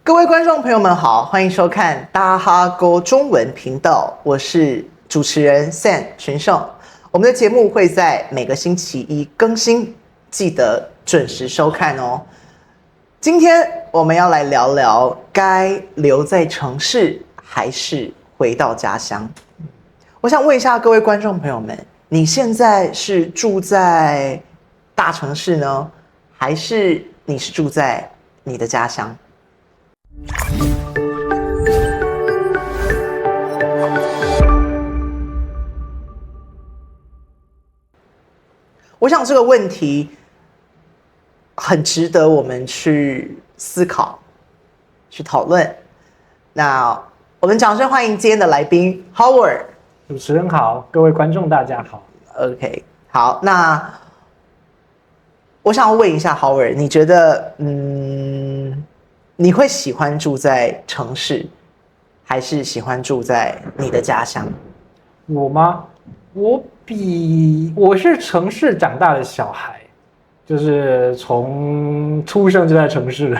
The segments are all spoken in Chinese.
各位观众朋友们好，欢迎收看大哈沟中文频道，我是主持人 Sam 群胜。我们的节目会在每个星期一更新，记得准时收看哦。今天我们要来聊聊该留在城市还是回到家乡。我想问一下各位观众朋友们，你现在是住在大城市呢，还是你是住在你的家乡？我想这个问题很值得我们去思考、去讨论。那我们掌声欢迎今天的来宾 Howard。主持人好，各位观众大家好。OK， 好，那我想要问一下 Howard， 你觉得你会喜欢住在城市，还是喜欢住在你的家乡？我吗？我是城市长大的小孩，就是从出生就在城市，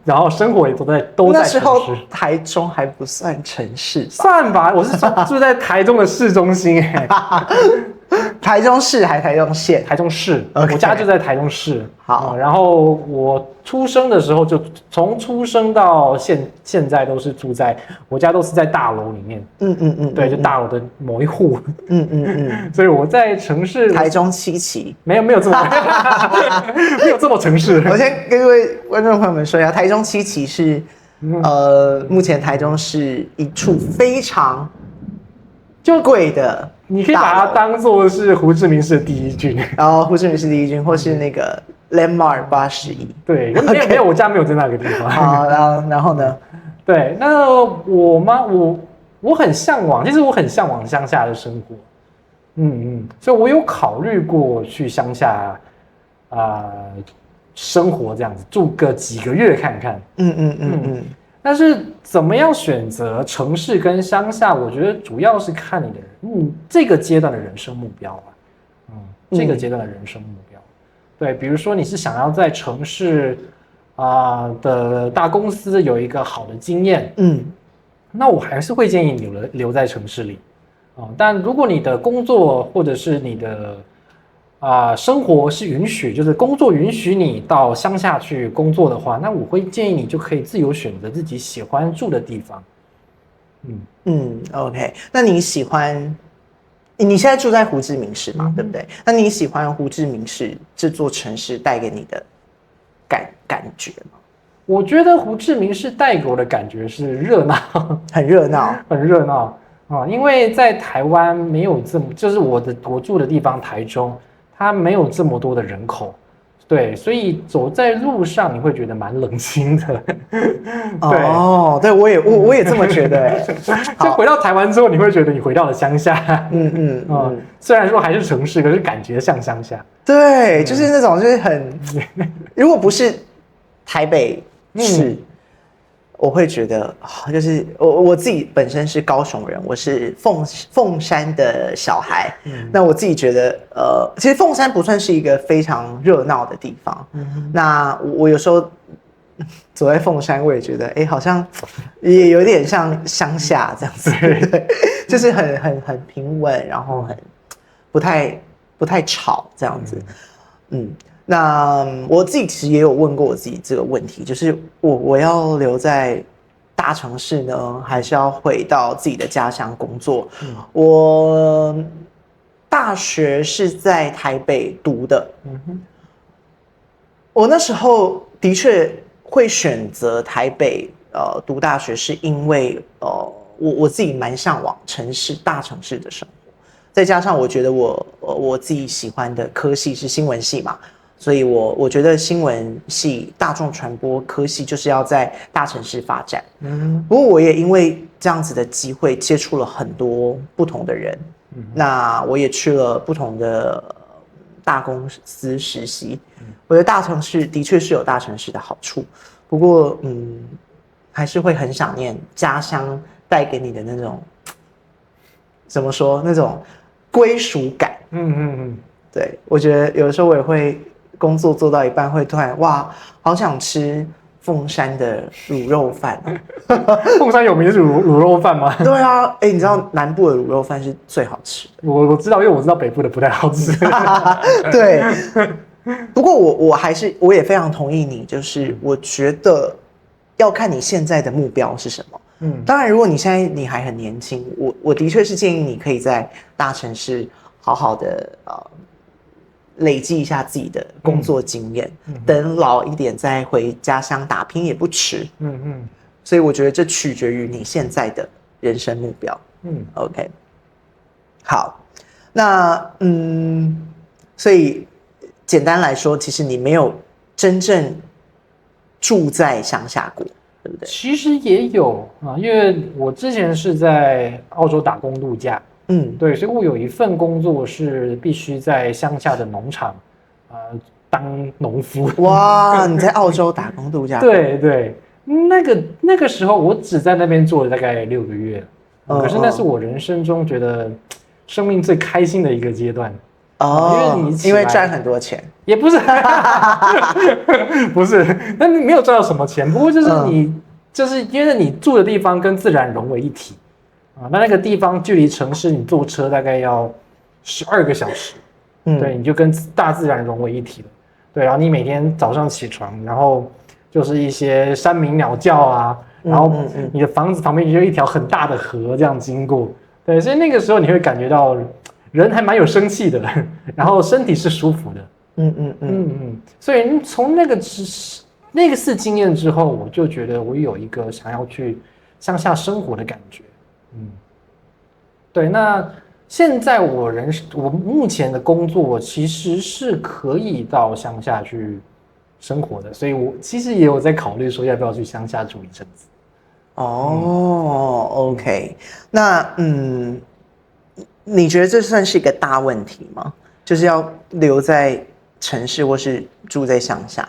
然后生活也都在城市。那时候台中还不算城市吧？算吧，我是住在台中的市中心台中市还是台中县？台中市， Okay. 我家就在台中市。好，然后我出生的时候就从出生到现在都是住在我家，都是在大楼里面。对，就大楼的某一户。所以我在城市台中七期没有这么没有这么城市。我先跟各位观众朋友们说一下，台中七期是目前台中市一处非常贵的。你可以把它当作是胡志明市的第一军，然后胡志明市第一军，或是那个 Landmark 81。对，没有，我家没有在那个地方。好，然后呢？对，那我吗？我很向往，其实我很向往乡下的生活。所以我有考虑过去乡下生活，这样子住个几个月看看。但是怎么样选择城市跟乡下，我觉得主要是看你的这个阶段的人生目标吧。这个阶段的人生目标，对，比如说你是想要在城市的大公司有一个好的经验，那我还是会建议你留在城市里。但如果你的工作或者是你的生活是允许，就是工作允许你到乡下去工作的话，那我会建议你就可以自由选择自己喜欢住的地方。OK， 那你喜欢？你现在住在胡志明市嘛，对不对？那你喜欢胡志明市这座城市带给你的感觉吗？我觉得胡志明市带给我的感觉是热闹，很热闹，很热闹因为在台湾没有就是我住的地方台中。它没有这么多的人口，对，所以走在路上你会觉得蛮冷清的。对，我也这么觉得。就回到台湾之后，你会觉得你回到了乡下。虽然说还是城市，可是感觉像乡下。对，就是那种就是很，如果不是台北市。我会觉得，就是我自己本身是高雄人，我是凤山的小孩。那我自己觉得，其实凤山不算是一个非常热闹的地方。那我有时候走在凤山，我也觉得，好像也有点像乡下这样子，对，就是很平稳，然后很不太吵这样子。那我自己其实也有问过我自己这个问题，就是我要留在大城市呢，还是要回到自己的家乡工作？我大学是在台北读的，我那时候的确会选择台北读大学，是因为我自己蛮向往大城市的生活，再加上我觉得我自己喜欢的科系是新闻系嘛。所以我觉得新闻系、大众传播科系就是要在大城市发展。不过我也因为这样子的机会接触了很多不同的人，那我也去了不同的大公司实习。我觉得大城市的确是有大城市的好处，不过还是会很想念家乡带给你的那种怎么说那种归属感。对，我觉得有的时候我也会工作做到一半会突然哇，好想吃凤山的卤肉饭。凤山有名的是卤肉饭吗？对啊，你知道南部的卤肉饭是最好吃的。我知道，因为我知道北部的不太好吃。对，不过我也非常同意你，就是我觉得要看你现在的目标是什么。当然，如果你现在你还很年轻，我的确是建议你可以在大城市好好的累积一下自己的工作经验，等老一点再回家乡打拼也不迟。所以我觉得这取决于你现在的人生目标。OK， 好，那所以简单来说，其实你没有真正住在乡下过，对不对？其实也有啊，因为我之前是在澳洲打工度假，对，所以我有一份工作是必须在乡下的农场，当农夫。哇，你在澳洲打工度假？对对，那个时候我只在那边做了大概6个月，可是那是我人生中觉得生命最开心的一个阶段。因为赚很多钱，也不是，不是，那你没有赚到什么钱，不过就是就是因为你住的地方跟自然融为一体啊，那个地方距离城市你坐车大概要12个小时，对，你就跟大自然融为一体了，对，然后你每天早上起床，然后就是一些山鸣鸟叫啊，然后你的房子旁边就一条很大的河这样经过，对，所以那个时候你会感觉到人还蛮有生气的，然后身体是舒服的，所以从那个次经验之后，我就觉得我有一个想要去乡下生活的感觉，对。那现在我目前的工作其实是可以到乡下去生活的，所以我其实也有在考虑说要不要去乡下住一阵子。OK， 那你觉得这算是一个大问题吗？就是要留在城市或是住在乡下？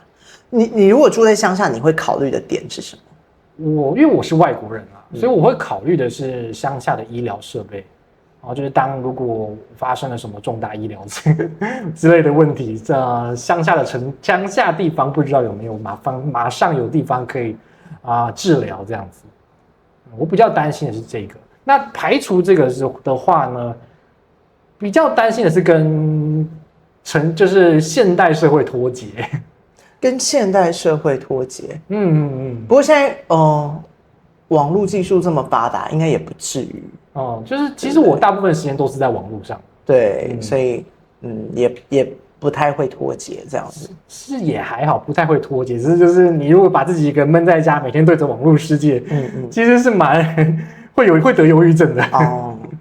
你如果住在乡下，你会考虑的点是什么？因为我是外国人所以我会考虑的是乡下的医疗设备，然后就是如果发生了什么重大医疗之类的问题，乡下地方不知道有没有马上有地方可以治疗这样子。我比较担心的是这个。那排除这个的话呢，比较担心的是就是现代社会脱节，跟现代社会脱节。不过现在网络技术这么发达，应该也不至于。就是其实我大部分时间都是在网络上。对，所以也不太会脱节这样子。是也还好，不太会脱节，只是就是你如果把自己一个人闷在家，每天对着网络世界，其实是蛮会得忧郁症的。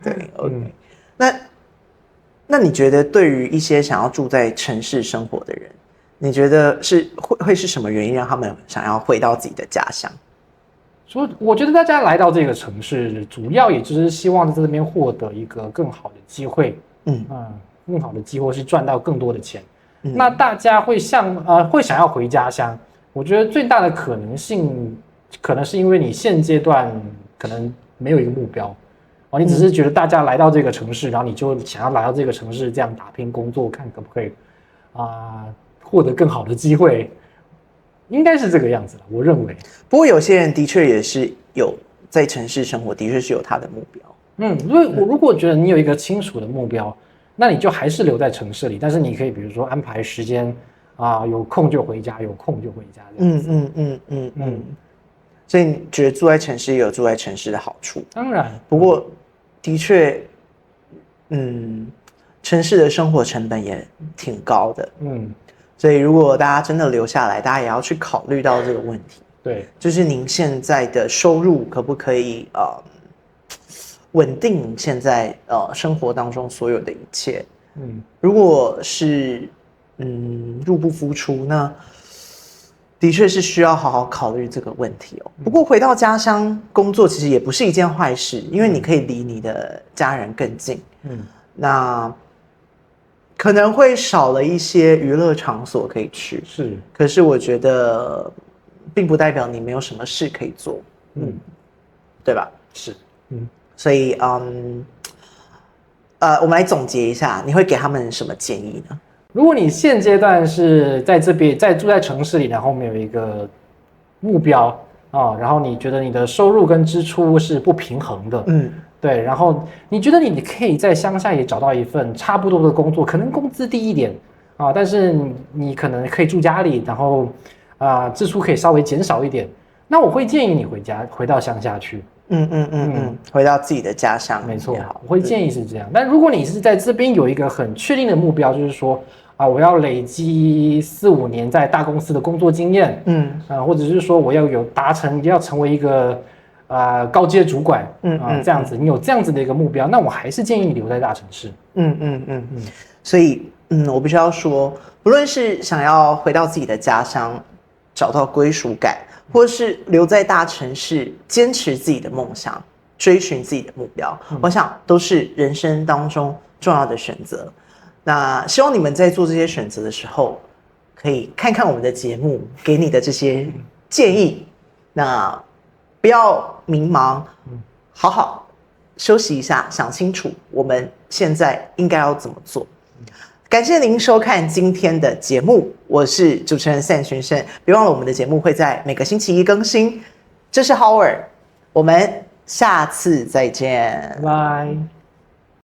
对 ，OK。那你觉得对于一些想要住在城市生活的人，你觉得会是什么原因让他们想要回到自己的家乡？所以我觉得大家来到这个城市，主要也就是希望在这边获得一个更好的机会，更好的机会是赚到更多的钱。那大家会想要回家乡，我觉得最大的可能性，可能是因为你现阶段可能没有一个目标，你只是觉得大家来到这个城市，然后你就想要来到这个城市这样打拼工作，看可不可以获得更好的机会，应该是这个样子了，我认为。不过有些人的确也是有在城市生活，的确是有他的目标。所以我如果觉得你有一个清楚的目标，那你就还是留在城市里，但是你可以比如说安排时间有空就回家，有空就回家这样子。所以你觉得住在城市也有住在城市的好处？当然，不过的确，城市的生活成本也挺高的。所以如果大家真的留下来，大家也要去考虑到这个问题。对，就是您现在的收入可不可以稳定现在生活当中所有的一切？如果是入不敷出，那的确是需要好好考虑这个问题。不过回到家乡工作其实也不是一件坏事，因为你可以离你的家人更近。那可能会少了一些娱乐场所可以去，可是我觉得并不代表你没有什么事可以做，对吧？是，所以我们来总结一下，你会给他们什么建议呢？如果你现阶段是在这边住在城市里，然后没有一个目标啊，然后你觉得你的收入跟支出是不平衡的，对，然后你觉得你可以在乡下也找到一份差不多的工作，可能工资低一点啊，但是你可能可以住家里，然后支出可以稍微减少一点，那我会建议你回到乡下去。回到自己的家乡，没错，我会建议是这样。但如果你是在这边有一个很确定的目标，就是说我要累积4-5年在大公司的工作经验，或者是说我要要成为一个高阶主管，这样子，你有这样子的一个目标，那我还是建议你留在大城市。所以我必须要说，不论是想要回到自己的家乡，找到归属感，或是留在大城市坚持自己的梦想，追寻自己的目标，我想都是人生当中重要的选择。那希望你们在做这些选择的时候，可以看看我们的节目给你的这些建议，那不要迷茫，好好休息一下，想清楚我们现在应该要怎么做。感谢您收看今天的节目，我是主持人散群胜，别忘了我们的节目会在每个星期一更新。这是 Howard， 我们下次再见，拜拜。